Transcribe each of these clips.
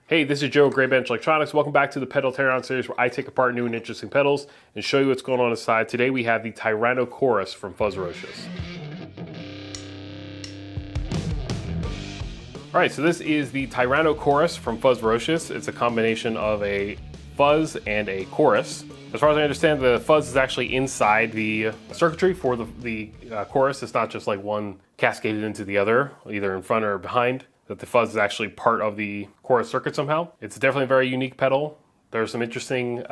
Hey, this is Joe, graybenchelec. Welcome back to the pedal teardown series where I take apart new and interesting pedals and show you what's going on inside. Today we have the Tyrannochorus from Fuzzrocious. All right, so this is the Tyrannochorus from Fuzzrocious. It's a combination of a fuzz and a chorus. As far as I understand, the fuzz is actually inside the circuitry for the chorus. It's not just like one cascaded into the other, either in front or behind. That the fuzz is actually part of the chorus circuit somehow. It's definitely a very unique pedal. There's some interesting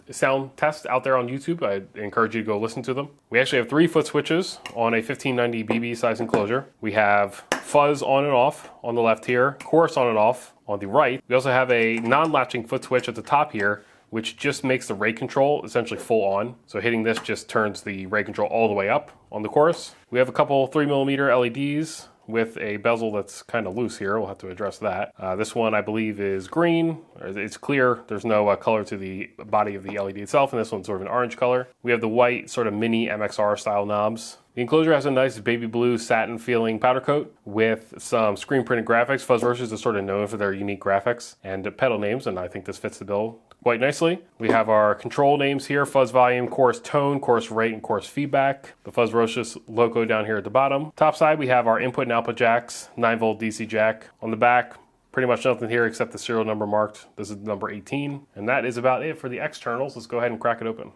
sound tests out there on YouTube. I encourage you to go listen to them. We actually have 3 foot switches on a 1590 BB size enclosure. We have fuzz on and off on the left here, chorus on and off on the right. We also have a non-latching foot switch at the top here, which just makes the rate control essentially full on. So hitting this just turns the rate control all the way up on the chorus. We have a couple 3mm LEDs with a bezel that's kind of loose here. We'll have to address that. This one I believe is green. It's clear. There's no color to the body of the LED itself, and this one's sort of an orange color. We have the white sort of mini MXR style knobs. The enclosure has a nice baby blue satin feeling powder coat with some screen printed graphics. Fuzzrocious is sort of known for their unique graphics and pedal names, and I think this fits the bill quite nicely. We have our control names here: fuzz volume, chorus tone, chorus rate, and chorus feedback. The Fuzzrocious logo down here at the bottom. Top side we have our input and output jacks, 9-volt DC jack. On the back, pretty much nothing here except the serial number marked. This is number 18. And that is about it for the externals. Let's go ahead and crack it open.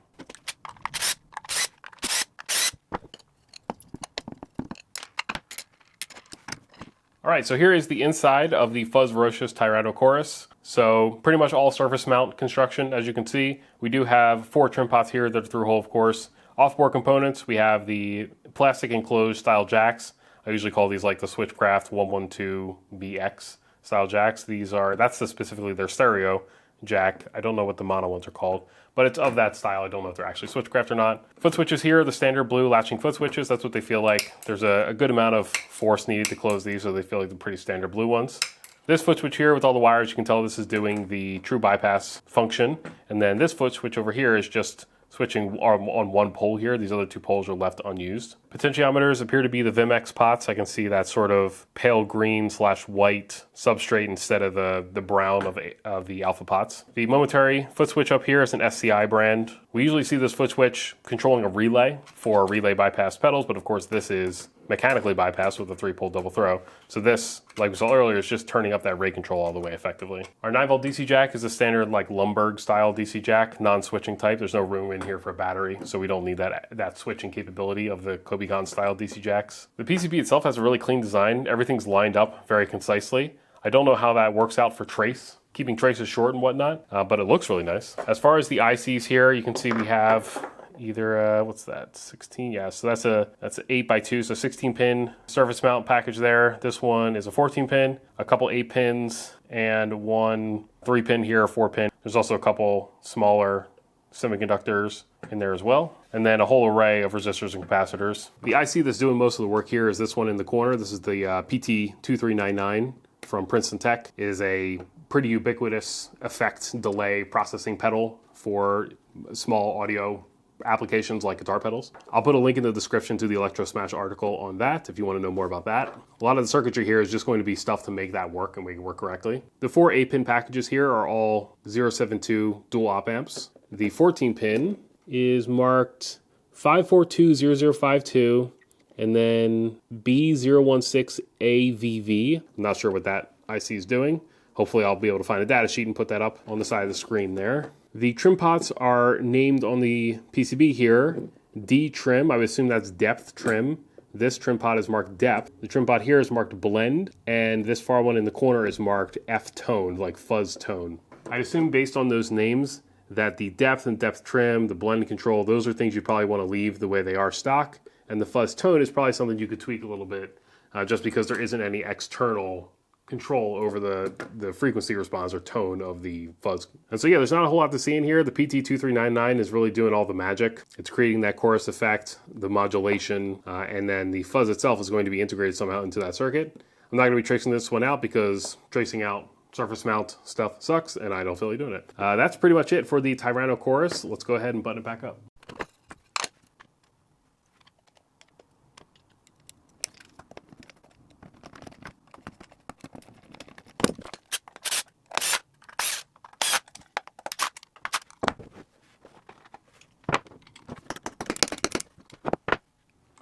All right, so here is the inside of the Fuzzrocious Tyrannochorus. So pretty much all surface mount construction, as you can see. We do have 4 trim pots here that are through hole, of course. Offboard components, we have the plastic enclosed style jacks. I usually call these like the Switchcraft 112BX style jacks. That's specifically their stereo jack. I don't know what the mono ones are called, but it's of that style. I don't know if they're actually Switchcraft or not. Foot switches here, the standard blue latching foot switches. That's what they feel like. There's a good amount of force needed to close these, so they feel like the pretty standard blue ones. This foot switch here with all the wires, you can tell this is doing the true bypass function. And then this foot switch over here is just switching on one pole here. These other 2 poles are left unused. Potentiometers appear to be the Vim-X pots. I can see that sort of pale green / white substrate instead of the brown of the alpha pots. The momentary foot switch up here is an SCI brand. We usually see this foot switch controlling a relay for relay bypass pedals, but of course this is mechanically bypassed with a 3-pole double throw. So this, like we saw earlier, is just turning up that rate control all the way effectively. Our 9-volt DC jack is a standard like Lumberg style DC jack, non-switching type. There's no room in here for a battery, so we don't need that switching capability of the Kobe-Con style DC jacks. The PCB itself has a really clean design. Everything's lined up very concisely. I don't know how that works out for trace, keeping traces short and whatnot, but it looks really nice. As far as the ICs here, you can see we have either what's that, 16? Yeah, so that's an 8x2, so 16-pin surface mount package there. This one is a 14-pin, a couple 8 pins, and one 3-pin here, 4-pin. There's also a couple smaller semiconductors in there as well, and then a whole array of resistors and capacitors. The IC that's doing most of the work here is this one in the corner. This is the PT2399 from Princeton Tech. It is a pretty ubiquitous effect delay processing pedal for small audio applications like guitar pedals. I'll put a link in the description to the Electro Smash article on that if you want to know more about that. A lot of the circuitry here is just going to be stuff to make that work and make it work correctly. The 4 8-pin packages here are all 072 dual op amps. The 14-pin is marked 5420052 and then B016AVV. I'm not sure what that IC is doing. Hopefully I'll be able to find a data sheet and put that up on the side of the screen there. The trim pots are named on the PCB here, D trim. I would assume that's depth trim. This trim pot is marked depth. The trim pot here is marked blend, and this far one in the corner is marked F tone, like fuzz tone. I assume based on those names that the depth and depth trim, the blend control, those are things you probably want to leave the way they are stock. And the fuzz tone is probably something you could tweak a little bit just because there isn't any external control over the frequency response or tone of the fuzz. And so yeah, there's not a whole lot to see in here. The PT2399 is really doing all the magic. It's creating that chorus effect, the modulation, and then the fuzz itself is going to be integrated somehow into that circuit. I'm not going to be tracing this one out because tracing out surface mount stuff sucks and I don't feel like doing it. That's pretty much it for the Tyrannochorus. Let's go ahead and button it back up.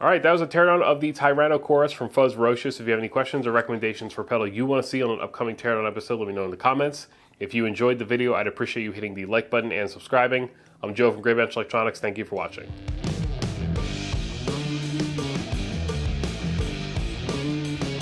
All right, that was a teardown of the Tyrannochorus from Fuzzrocious. If you have any questions or recommendations for pedal you want to see on an upcoming teardown episode, let me know in the comments. If you enjoyed the video, I'd appreciate you hitting the like button and subscribing. I'm Joe from graybenchelec. Thank you for watching.